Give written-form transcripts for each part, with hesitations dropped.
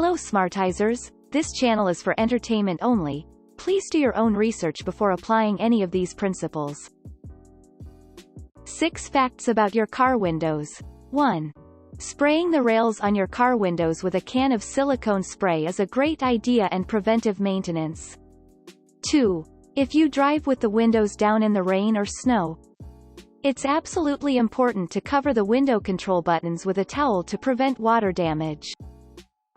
Hello Smartizers, this channel is for entertainment only. Please do your own research before applying any of these principles. 6 facts about your car windows. 1. Spraying the rails on your car windows with a can of silicone spray is a great idea and preventive maintenance. 2. If you drive with the windows down in the rain or snow, it's absolutely important to cover the window control buttons with a towel to prevent water damage.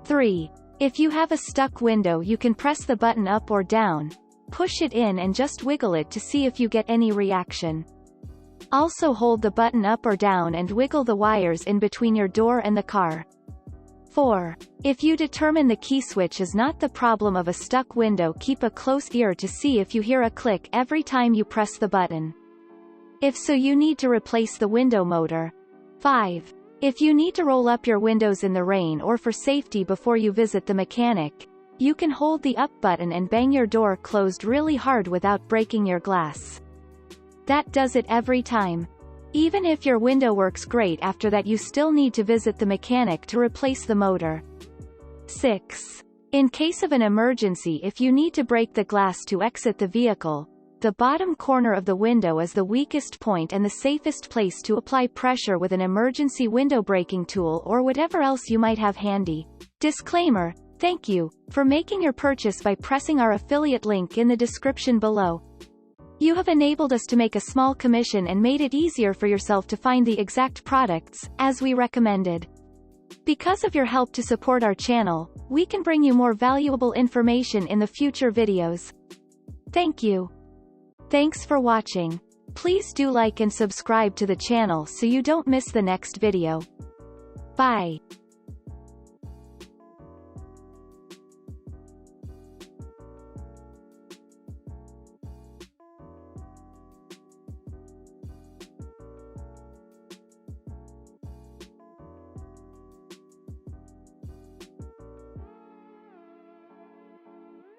3. If you have a stuck window, you can press the button up or down, push it in and just wiggle it to see if you get any reaction. Also hold the button up or down and wiggle the wires in between your door and the car. 4. If you determine the key switch is not the problem of a stuck window, keep a close ear to see if you hear a click every time you press the button. If so, you need to replace the window motor. 5. If you need to roll up your windows in the rain or for safety before you visit the mechanic, you can hold the up button and bang your door closed really hard without breaking your glass. That does it every time. Even if your window works great after that, you still need to visit the mechanic to replace the motor. 6. In case of an emergency, if you need to break the glass to exit the vehicle, the bottom corner of the window is the weakest point and the safest place to apply pressure with an emergency window breaking tool or whatever else you might have handy. Disclaimer: thank you for making your purchase by pressing our affiliate link in the description below. You have enabled us to make a small commission and made it easier for yourself to find the exact products, as we recommended. Because of your help to support our channel, we can bring you more valuable information in the future videos. Thank you. Thanks for watching. Please do like and subscribe to the channel so you don't miss the next video. Bye.